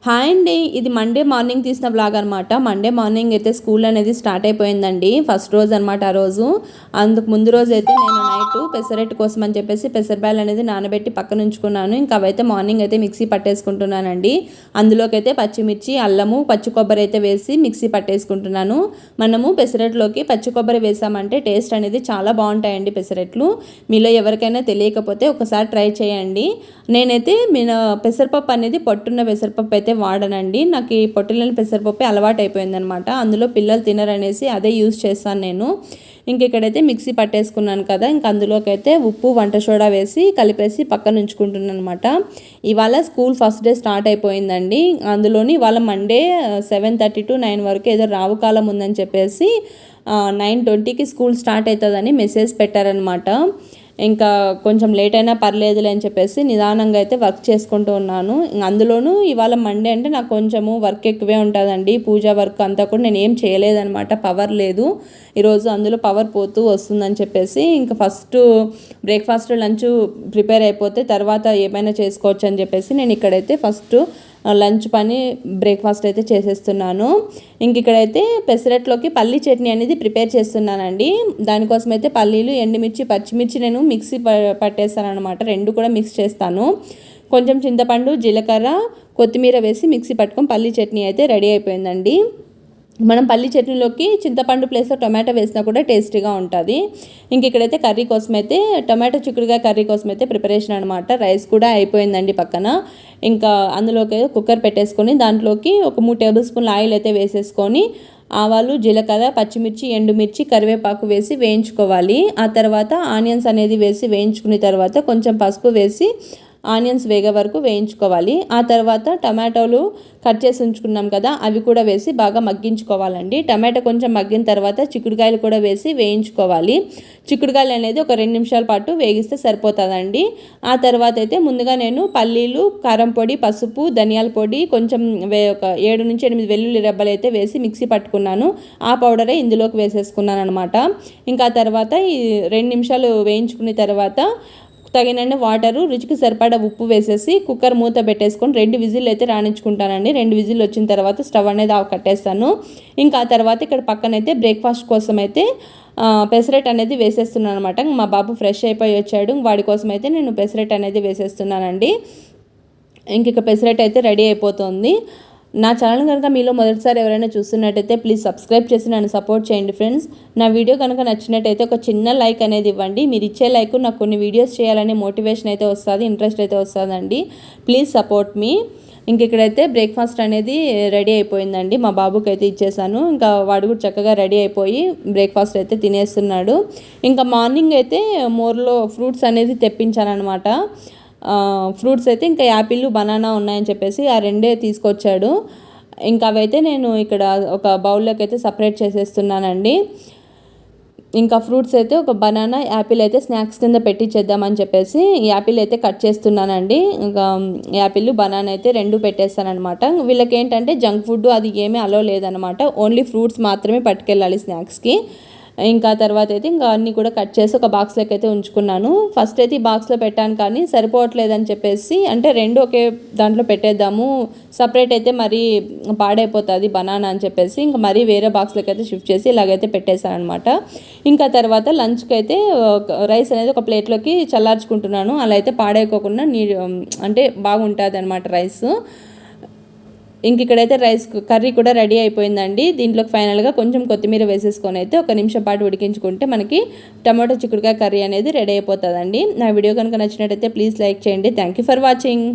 Hi అండి, ఇది Monday morning తీసిన వ్లాగ్ అనమాట. మండే మార్నింగ్ అయితే స్కూల్ అనేది స్టార్ట్ అయిపోయిందండి. ఫస్ట్ రోజు అనమాట. ఆ రోజు అందుకు ముందు రోజు అయితే నేను నైట్ పెసరట్టు కోసం అని చెప్పేసి పెసరబ్యాల్ అనేది నానబెట్టి పక్కన ఉంచుకున్నాను. ఇంకా అవైతే మార్నింగ్ అయితే మిక్సీ పట్టేసుకుంటున్నానండి. అందులోకి అయితే పచ్చిమిర్చి, అల్లము, పచ్చి కొబ్బరి అయితే వేసి మిక్సీ పట్టేసుకుంటున్నాను. మనము పెసరట్లోకి పచ్చి కొబ్బరి వేసామంటే టేస్ట్ అనేది చాలా బాగుంటాయండి పెసరట్లు. మీలో ఎవరికైనా తెలియకపోతే ఒకసారి ట్రై చేయండి. నేనైతే పెసరపప్పు అనేది పొట్టున్న పెసరపప్పు అయితే వాడనండి. నాకు ఈ పొట్టులేని పెసరపప్పు అలవాటు అయిపోయిందనమాట. అందులో పిల్లలు తినరనేసి అదే యూజ్ చేస్తాను నేను. ఇంక ఇక్కడైతే మిక్సీ పట్టేసుకున్నాను కదా, ఇంక అందులోకి అయితే ఉప్పు, వంట సోడా వేసి కలిపేసి పక్కన ఉంచుకుంటున్నాను అనమాట. ఇవాళ స్కూల్ ఫస్ట్ డే స్టార్ట్ అయిపోయిందండి. అందులోని ఇవాళ మండే 7:30 to 9 వరకు ఏదో రావు కాలం ఉందని చెప్పేసి 9:20కి స్కూల్ స్టార్ట్ అవుతుందని మెసేజ్ పెట్టారనమాట. ఇంకా కొంచెం లేట్ అయినా పర్లేదులే అని చెప్పేసి నిదానంగా అయితే వర్క్ చేసుకుంటూ ఉన్నాను. అందులోనూ ఇవాళ మండే అంటే నాకు కొంచెము వర్క్ ఎక్కువే ఉంటుందండి. పూజా వర్క్ అంతా కూడా నేను ఏం చేయలేదనమాట. పవర్ లేదు ఈరోజు, అందులో పవర్ పోతూ వస్తుందని చెప్పేసి ఇంకా ఫస్ట్ బ్రేక్ఫాస్ట్, లంచ్ ప్రిపేర్ అయిపోతే తర్వాత ఏమైనా చేసుకోవచ్చు అని చెప్పేసి నేను ఇక్కడైతే ఫస్ట్ లంచ్ పని బ్రేక్ఫాస్ట్ అయితే చేసేస్తున్నాను. ఇంక ఇక్కడైతే పెసరట్లోకి పల్లీ చట్నీ అనేది ప్రిపేర్ చేస్తున్నానండి. దానికోసం అయితే పల్లీలు, ఎండుమిర్చి, పచ్చిమిర్చి నేను మిక్సీ పట్టేస్తాను అనమాట. రెండు కూడా మిక్స్ చేస్తాను. కొంచెం చింతపండు, జీలకర్ర, కొత్తిమీర వేసి మిక్సీ పట్టుకొని పల్లీ చట్నీ అయితే రెడీ అయిపోయిందండి. మనం పల్లీ చట్నీలోకి చింతపండు ప్లేస్లో టొమాటో వేసినా కూడా టేస్టీగా ఉంటుంది. ఇంక ఇక్కడైతే కర్రీ కోసం అయితే టొమాటో చిక్కుడుగా కర్రీ కోసం అయితే ప్రిపరేషన్ అనమాట. రైస్ కూడా అయిపోయిందండి పక్కన. ఇంకా అందులోకి కుక్కర్ పెట్టేసుకొని దాంట్లోకి ఒక 3 టేబుల్ స్పూన్ల ఆయిల్ అయితే వేసేసుకొని ఆవాలు, జీలకర్ర, పచ్చిమిర్చి, ఎండుమిర్చి, కరివేపాకు వేసి వేయించుకోవాలి. ఆ తర్వాత ఆనియన్స్ అనేది వేసి వేయించుకున్న తర్వాత కొంచెం పసుపు వేసి ఆనియన్స్ వేగే వరకు వేయించుకోవాలి. ఆ తర్వాత టమాటోలు కట్ చేసి ఉంచుకున్నాం కదా, అవి కూడా వేసి బాగా మగ్గించుకోవాలండి. టమాటో కొంచెం మగ్గిన తర్వాత చిక్కుడుకాయలు కూడా వేసి వేయించుకోవాలి. చిక్కుడుకాయలు అనేది ఒక 2 నిమిషాల పాటు వేగిస్తే సరిపోతుందండి. ఆ తర్వాత అయితే ముందుగా నేను పల్లీలు, కారం పొడి, పసుపు, ధనియాల పొడి, కొంచెం ఒక 7 నుంచి 8 వెల్లుల్లి రెబ్బలు అయితే వేసి మిక్సీ పట్టుకున్నాను. ఆ పౌడరే ఇందులోకి వేసేసుకున్నాను అనమాట. ఇంకా ఆ తర్వాత ఈ 2 నిమిషాలు వేయించుకున్న తర్వాత తగినన్ని వాటరు, రుచికి సరిపడా ఉప్పు వేసేసి కుక్కర్ మూత పెట్టేసుకొని 2 విజిల్ అయితే రాణించుకుంటానండి. 2 విజిల్ వచ్చిన తర్వాత స్టవ్ అనేది ఆఫ్ కట్టేస్తాను. ఇంకా ఆ తర్వాత ఇక్కడ పక్కనైతే బ్రేక్ఫాస్ట్ కోసం అయితే పెసరట్ అనేది వేసేస్తున్నాను అనమాట. మా బాబు ఫ్రెష్ అయిపోయి వచ్చాడు, వాడి కోసం అయితే నేను పెసరట్ అనేది వేసేస్తున్నానండి. ఇంక పెసరట్ అయితే రెడీ అయిపోతుంది. నా ఛానల్ కనుక మీలో మొదటిసారి ఎవరైనా చూస్తున్నట్టయితే ప్లీజ్ సబ్స్క్రైబ్ చేసి నన్ను సపోర్ట్ చేయండి ఫ్రెండ్స్. నా వీడియో కనుక నచ్చినట్టయితే ఒక చిన్న లైక్ అనేది ఇవ్వండి. మీరు ఇచ్చే లైక్ నాకు కొన్ని వీడియోస్ చేయాలనే మోటివేషన్ అయితే వస్తుంది, ఇంట్రెస్ట్ అయితే వస్తుందండి. ప్లీజ్ సపోర్ట్ మీ. ఇంక ఇక్కడైతే బ్రేక్ఫాస్ట్ అనేది రెడీ అయిపోయిందండి. మా బాబుకి అయితే ఇచ్చేసాను. ఇంకా వాడు కూడా చక్కగా రెడీ అయిపోయి బ్రేక్ఫాస్ట్ అయితే తినేస్తున్నాడు. ఇంకా మార్నింగ్ అయితే మోర్లో ఫ్రూట్స్ అనేది తెప్పించాను అనమాట. ఫ్రూట్స్ అయితే ఇంకా యాపిల్, బనానా ఉన్నాయని చెప్పేసి ఆ 2 తీసుకొచ్చాడు. ఇంకా అవైతే నేను ఇక్కడ ఒక బౌల్లోకి అయితే సపరేట్ చేసేస్తున్నానండి. ఇంకా ఫ్రూట్స్ అయితే ఒక బనానా, యాపిల్ అయితే స్నాక్స్ కింద పెట్టించేద్దామని చెప్పేసి యాపిల్ అయితే కట్ చేస్తున్నానండి. ఇంకా యాపిల్, బనానా అయితే 2 పెట్టేస్తానమాట. వీళ్ళకి ఏంటంటే జంక్ ఫుడ్ అది ఏమీ అలో లేదనమాట. ఓన్లీ ఫ్రూట్స్ మాత్రమే పట్టుకెళ్ళాలి స్నాక్స్కి. ఇంకా తర్వాత అయితే ఇంకా అన్నీ కూడా కట్ చేసి ఒక బాక్స్లోకి అయితే ఉంచుకున్నాను. ఫస్ట్ అయితే ఈ బాక్స్లో పెట్టాను కానీ సరిపోవట్లేదని చెప్పేసి, అంటే 2 ఒకే దాంట్లో పెట్టేద్దాము, సపరేట్ అయితే మరీ పాడైపోతుంది బనానా అని చెప్పేసి ఇంకా మరీ వేరే బాక్స్లోకి అయితే షిఫ్ట్ చేసి ఇలాగైతే పెట్టేశాను అనమాట. ఇంకా తర్వాత లంచ్కి అయితే రైస్ అనేది ఒక ప్లేట్లోకి చల్లార్చుకుంటున్నాను. అలా అయితే పాడైపోకుండా అంటే బాగుంటుంది అనమాట రైస్. ఇంక ఇక్కడైతే రైస్ కర్రీ కూడా రెడీ అయిపోయిందండి. దీంట్లోకి ఫైనల్గా కొంచెం కొత్తిమీర వేసేసుకొని అయితే 1 నిమిషం పాటు ఉడికించుకుంటే మనకి టమాటో చిక్కుడుకాయ కర్రీ అనేది రెడీ అయిపోతుందండి. నా వీడియో కనుక నచ్చినట్టయితే ప్లీజ్ లైక్ చేయండి. Thank you for watching.